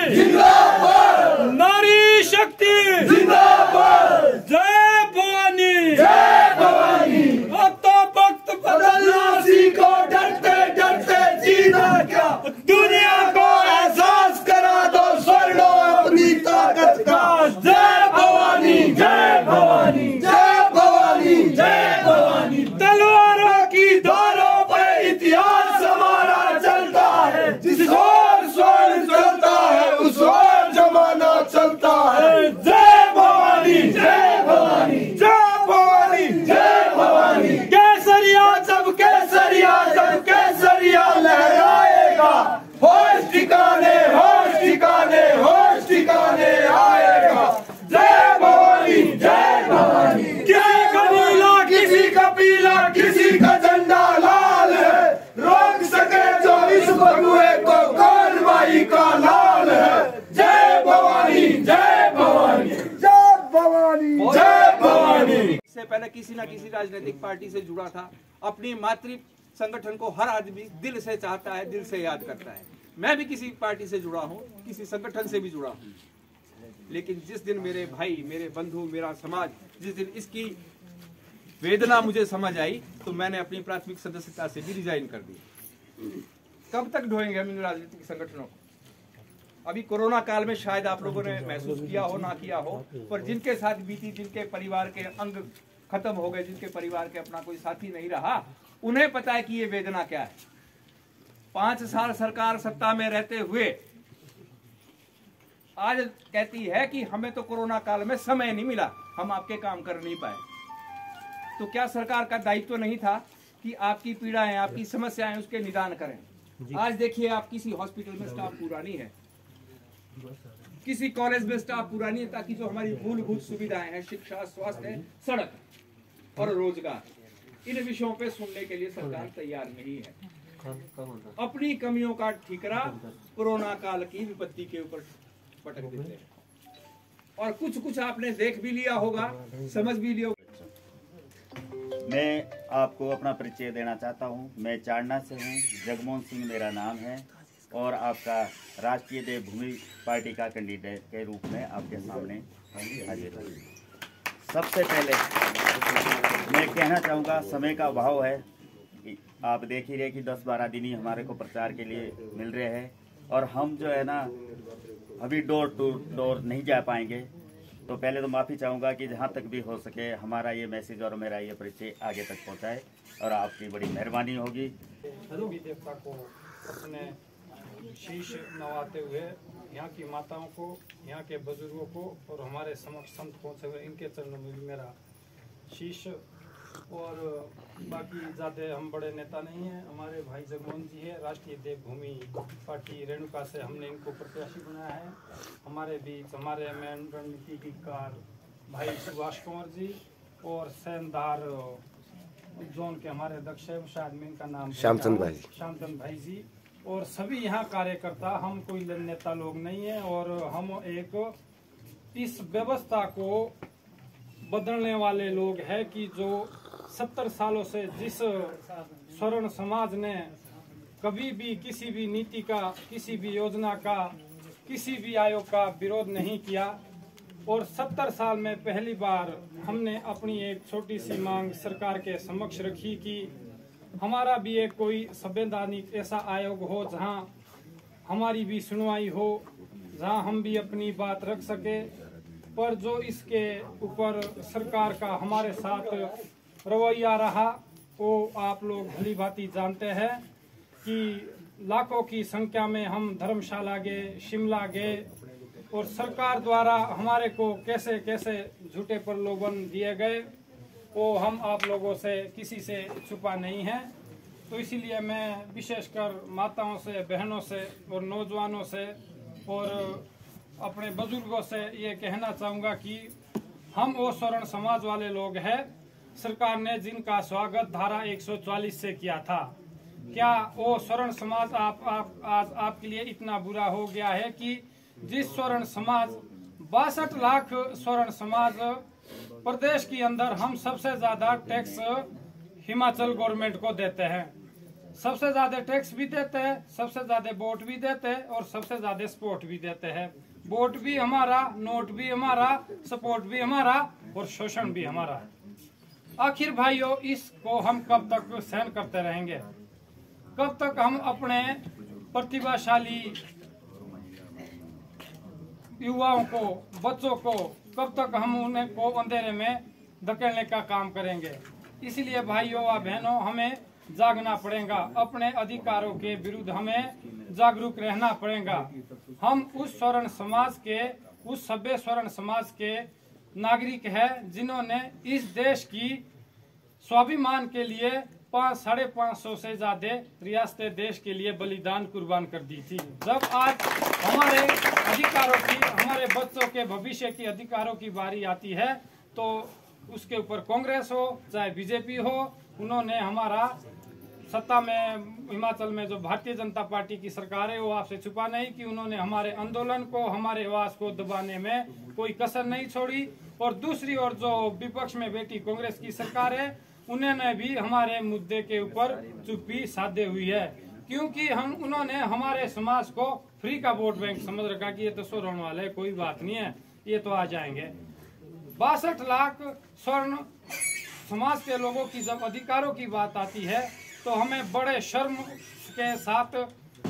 जिंदाबाद, नारी शक्ति जिंदाबाद, जय भवानी, जय भवानी। अब तो वक्त बदलना सीखो, डरते डरते जीना क्या, दुनिया को एहसास करा दो स्वर्णो अपनी ताकत का। जय भवानी, जय भवानी, जय भवानी, जय भवानी। तलवारों की धारों पर इतिहास हमारा चलता है, जिस ओर स्वर्ण चलता है उस ओर जमाना चलता है। जय भवानी, जय भवानी, जय भवानी, जय भवानी। केसरिया जब केसरिया जब केसरिया लहराएगा, होश ठिकाने होश ठिकाने होश ठिकाने आएगा। जय भवानी, जय भवानी। किसी का नीला किसी का पीला किसी का झंडा लाल है, रोक सके जो इस बगुए को कौन भाई का लाल है। जय भवानी, जय भवानी, जय भवानी, जय भवानी। इससे पहले किसी न किसी राजनीतिक पार्टी से जुड़ा था। अपनी मातृ संगठन को हर आदमी दिल से चाहता है, दिल से याद करता है। मैं भी किसी पार्टी से जुड़ा हूँ, किसी संगठन से भी जुड़ा हूँ, लेकिन जिस दिन मेरे भाई, मेरे बंधु, मेरा समाज, जिस दिन इसकी वेदना मुझे समझ आई तो मैंने अपनी प्राथमिक सदस्यता से भी रिजाइन कर दी। कब तक ढोएंगे हम इन राजनीतिक संगठनों को? अभी कोरोना काल में शायद आप लोगों ने महसूस किया हो ना किया हो, पर जिनके साथ बीती, जिनके परिवार के अंग खत्म हो गए, जिनके परिवार के अपना कोई साथी नहीं रहा, उन्हें पता है कि ये वेदना क्या है। 5 साल सरकार सत्ता में रहते हुए आज कहती है कि हमें तो कोरोना काल में समय नहीं मिला, हम आपके काम कर नहीं पाए। तो क्या सरकार का दायित्व नहीं था कि आपकी पीड़ाएं, आपकी समस्याएं उसके निदान करें? आज देखिए, आप किसी हॉस्पिटल में स्टाफ पूरा नहीं है, किसी कॉलेज में स्टाफ पूरा नहीं है, ताकि जो हमारी मूलभूत सुविधाएं हैं, शिक्षा, स्वास्थ्य, सड़क और रोजगार, इन विषयों पे सुनने के लिए सरकार तैयार नहीं है। अपनी कमियों का ठीकरा कोरोना काल की विपत्ति के ऊपर पटक देते हैं। और कुछ कुछ आपने देख भी लिया होगा, समझ भी लिया। मैं आपको अपना परिचय देना चाहता हूं। मैं चाड़ना से हूं, जगमोहन सिंह मेरा नाम है और आपका राष्ट्रीय देवभूमि पार्टी का कैंडिडेट के रूप में आपके सामने हाजिर हूं। सबसे पहले मैं कहना चाहूँगा, समय का अभाव है। आप देख ही रहे कि 10-12 दिन ही हमारे को प्रचार के लिए मिल रहे हैं और हम जो है ना अभी डोर टू डोर नहीं जा पाएंगे। तो पहले तो माफ़ी चाहूँगा कि जहाँ तक भी हो सके हमारा ये मैसेज और मेरा ये परिचय आगे तक पहुँचाए और आपकी बड़ी मेहरबानी होगी। देवी देवता को अपने शीश नवाते हुए यहाँ की माताओं को, यहाँ के बुजुर्गों को और हमारे समक्ष संत पहुँचे हुए इनके चरणों में भी मेरा शीश। और बाकी ज़्यादा हम बड़े नेता नहीं हैं, हमारे भाई जगमोहन जी है, राष्ट्रीय देवभूमि पार्टी रेणुका से हमने इनको प्रत्याशी बनाया है। हमारे बीच हमारे मेन रणनीतिकार भाई सुभाष कुंवर जी और सेंधार जोन के हमारे अध्यक्ष है, शायद में इनका नाम श्यामचंद भाई जी, और सभी यहाँ कार्यकर्ता। हम कोई नेता लोग नहीं है और हम एक इस व्यवस्था को बदलने वाले लोग हैं कि जो 70 सालों से जिस स्वर्ण समाज ने कभी भी किसी भी नीति का, किसी भी योजना का, किसी भी आयोग का विरोध नहीं किया और 70 साल में पहली बार हमने अपनी एक छोटी सी मांग सरकार के समक्ष रखी कि हमारा भी एक कोई संवैधानिक ऐसा आयोग हो जहां हमारी भी सुनवाई हो, जहां हम भी अपनी बात रख सके। पर जो इसके ऊपर सरकार का हमारे साथ रवैया रहा वो आप लोग भली भांति जानते हैं कि लाखों की संख्या में हम धर्मशाला गए, शिमला गए और सरकार द्वारा हमारे को कैसे कैसे झूठे प्रलोभन दिए गए वो हम आप लोगों से किसी से छुपा नहीं है। तो इसीलिए मैं विशेषकर माताओं से, बहनों से और नौजवानों से और अपने बुजुर्गों से ये कहना चाहूँगा कि हम वो स्वर्ण समाज वाले लोग हैं, सरकार ने जिनका स्वागत धारा 144 से किया था। क्या वो स्वर्ण समाज आज आपके लिए इतना बुरा हो गया है कि जिस स्वर्ण समाज 62 लाख स्वर्ण समाज प्रदेश के अंदर हम सबसे ज्यादा टैक्स हिमाचल गवर्नमेंट को देते हैं। सबसे ज्यादा टैक्स भी देते हैं, सबसे ज्यादा वोट भी देते हैं और सबसे ज्यादा सपोर्ट भी देते हैं। वोट भी हमारा, नोट भी हमारा, सपोर्ट भी हमारा और शोषण भी हमारा। आखिर भाइयों, इसको हम कब तक सहन करते रहेंगे? कब तक हम अपने प्रतिभाशाली युवाओं को, बच्चों को, कब तक हम उन्हें को अंधेरे में धकेलने का काम करेंगे? इसलिए भाइयों व बहनों, हमें जागना पड़ेगा। अपने अधिकारों के विरुद्ध हमें जागरूक रहना पड़ेगा। हम उस स्वर्ण समाज के, उस सभ्य स्वर्ण समाज के नागरिक हैं जिन्होंने इस देश की स्वाभिमान के लिए 500-550 से ज्यादा रियासतें देश के लिए बलिदान कुर्बान कर दी थी। जब आज हमारे अधिकारों की, हमारे बच्चों के भविष्य की अधिकारों की बारी आती है तो उसके ऊपर कांग्रेस हो चाहे बीजेपी हो, उन्होंने हमारा सत्ता में, हिमाचल में जो भारतीय जनता पार्टी की सरकार है, वो आपसे छुपा नहीं कि उन्होंने हमारे आंदोलन को, हमारे आवाज को दबाने में कोई कसर नहीं छोड़ी। और दूसरी ओर जो विपक्ष में बैठी कांग्रेस की सरकार है, उन्होंने भी हमारे मुद्दे के ऊपर चुप्पी साधे हुई है, क्योंकि उन्होंने हमारे समाज को फ्री का वोट बैंक समझ रखा कि ये तो स्वर्ण वाले, कोई बात नहीं है, ये तो आ जाएंगे। 62 लाख स्वर्ण समाज के लोगों की जब अधिकारों की बात आती है तो हमें बड़े शर्म के साथ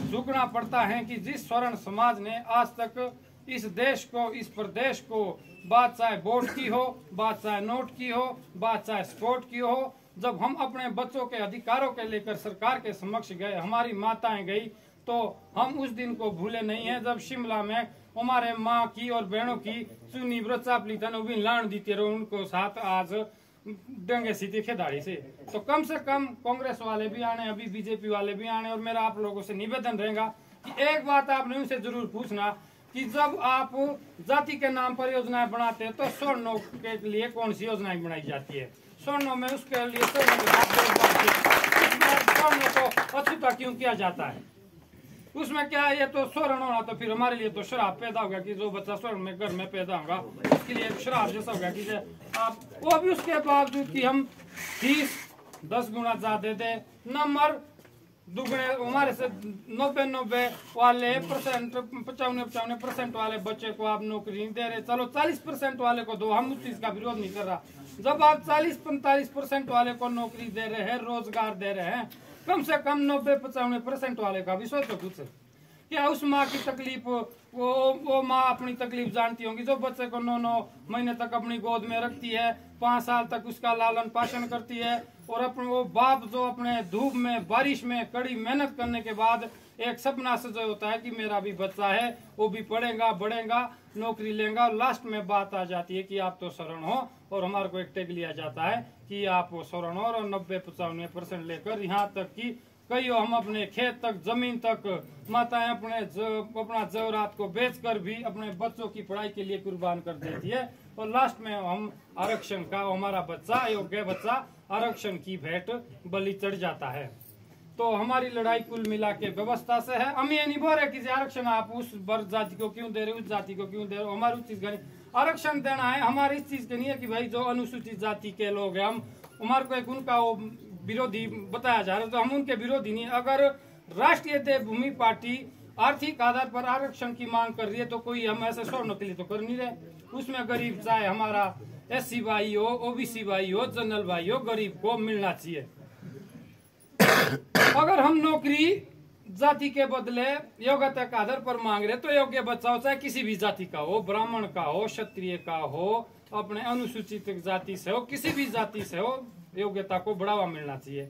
झुकना पड़ता है कि जिस स्वर्ण समाज ने आज तक इस देश को, इस प्रदेश को, बात चाहे वोट की हो, बात चाहे नोट की हो, बात चाहे सपोर्ट की हो, जब हम अपने बच्चों के अधिकारों के लेकर सरकार के समक्ष गए, हमारी माताएं गई, तो हम उस दिन को भूले नहीं है जब शिमला में हमारे माँ की और बहनों की चुनी व्रचापली तन भी लाण दी रहो, उनको साथ आज डंगे सीधी खेदाड़ी से। तो कम से कम कांग्रेस वाले भी आने, अभी बीजेपी वाले भी आने, और मेरा आप लोगों से निवेदन रहेगा कि एक बात आपने उनसे जरूर पूछना कि जब आप जाति के नाम पर योजनाएं बनाते हैं तो स्वर्णों के लिए कौन सी योजनाएं बनाई जाती है? स्वर्णों में उसके लिए स्वर्णों को अछूता क्यों किया जाता है? उसमें क्या है, ये तो स्वर्ण होना तो फिर हमारे लिए तो शराब पैदा होगा कि जो बच्चा स्वर्ण में घर में पैदा होगा उसके लिए शराब जैसा होगा कि आप, वो भी उसके बावजूद कि हम फीस 10 गुना ज्यादा दे, नंबर दुगने, हमारे से 90 वाले परसेंट, 95% वाले बच्चे को आप नौकरी नहीं दे रहे, चलो 40% वाले को दो, हम उस चीज का विरोध नहीं कर रहा। जब आप 40-45% वाले को नौकरी दे रहे हैं, रोजगार दे रहे हैं, कम से कम 90-95% वाले का भी सोचो कुछ। क्या उस माँ की तकलीफ, वो माँ अपनी तकलीफ जानती होंगी जो बच्चे को 9 महीने तक अपनी गोद में रखती है, 5 साल तक उसका लालन पालन करती है, और अपने वो बाप जो अपने धूप में, बारिश में कड़ी मेहनत करने के बाद एक सपना सजा होता है कि मेरा भी बच्चा है, वो भी पढ़ेगा, बढ़ेगा, नौकरी लेगा, लास्ट में बात आ जाती है कि आप तो शरण हो, और हमारे को एक टैग लिया जाता है कि आप शरण हो, और 90-95% लेकर यहाँ तक कि कई हम अपने खेत तक, जमीन तक, माताएं अपना जवरात को बेचकर भी अपने बच्चों की पढ़ाई के लिए कुर्बान कर देती है, और लास्ट में हम आरक्षण का, हमारा बच्चा, योग्य बच्चा आरक्षण की भेंट बलि चढ़ जाता है। तो हमारी लड़ाई कुल मिला के व्यवस्था से है। हम ये नहीं बोल रहे कि आरक्षण आप उस वर्ग जाति को क्यों दे रहे, उस जाति को क्यों दे रहे, हमारी उस चीज का नहीं आरक्षण देना है। हमारी इस चीज के नहीं है कि भाई जो अनुसूचित जाति के लोग हैं, हम हमारे को एक उनका वो विरोधी बताया जा रहा है, तो हम उनके विरोधी नहीं। अगर राष्ट्रीय देवभूमि पार्टी आर्थिक आधार पर आरक्षण की मांग कर रही है तो कोई हम ऐसे स्वर्ण के लिए तो कर नहीं रहे। उसमें गरीब चाहे हमारा SC भाई हो, OBC भाई हो, जनरल भाई हो, गरीब को मिलना चाहिए। अगर हम नौकरी जाति के बदले योग्यता के आधार पर मांग रहे तो योग्य बच्चा हो, चाहे किसी भी जाति का हो, ब्राह्मण का हो, क्षत्रिय का हो, अपने अनुसूचित जाति से हो, किसी भी जाति से हो, योग्यता को बढ़ावा मिलना चाहिए।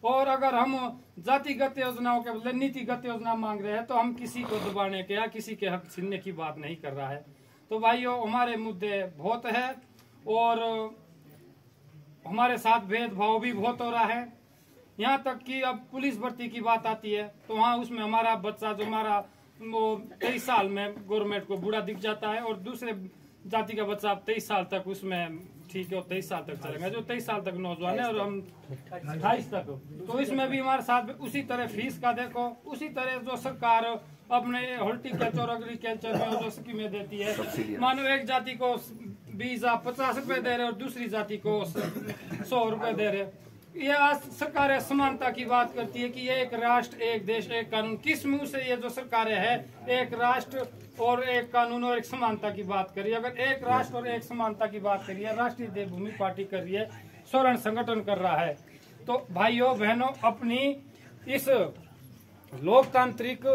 और अगर हम जातिगत योजनाओं के बदले नीतिगत योजना मांग रहे हैं तो हम किसी को दबाने के या किसी के हक छीनने की बात नहीं कर रहा है। तो भाइयों, हमारे मुद्दे बहुत है और हमारे साथ भेदभाव भी बहुत हो रहा है। यहाँ तक कि अब पुलिस भर्ती की बात आती है तो वहाँ उसमें हमारा बच्चा जो हमारा वो 23 साल में गवर्नमेंट को बूढ़ा दिख जाता है, और दूसरे जाति का बच्चा 23 साल तक उसमें ठीक है, 23 साल तक चलेगा, जो 23 साल तक नौजवान है, और हम 28 तक। तो इसमें भी हमारे साथ उसी तरह फीस का देखो, उसी तरह जो सरकार अपने हॉर्टिकल्चर और एग्रीकल्चर में जो स्कीमें देती है, मानो एक जाति को 20 50 रुपए दे रहे और दूसरी जाति को 100 रुपए दे रहे। ये आज सरकारें समानता की बात करती है कि ये एक राष्ट्र एक देश एक कानून, किस मुंह से ये जो सरकारें है एक राष्ट्र और एक कानून और एक समानता की बात करिए। अगर एक राष्ट्र और एक समानता की बात करिए, राष्ट्रीय देवभूमि पार्टी कर रही है, स्वर्ण संगठन कर रहा है, तो भाइयों बहनों अपनी इस लोकतांत्रिक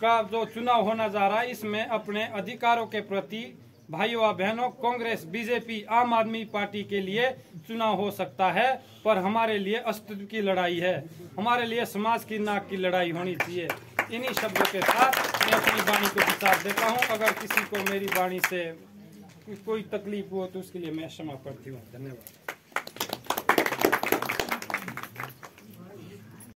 का जो चुनाव होना जा रहा है इसमें अपने अधिकारों के प्रति भाइयों और बहनों कांग्रेस बीजेपी आम आदमी पार्टी के लिए चुनाव हो सकता है, पर हमारे लिए अस्तित्व की लड़ाई है, हमारे लिए समाज की नाक की लड़ाई होनी चाहिए। इन्हीं शब्दों के साथ मैं अपनी वाणी को विचार देता हूँ। अगर किसी को मेरी वाणी से कोई तकलीफ हो तो उसके लिए मैं क्षमा करती हूँ। धन्यवाद।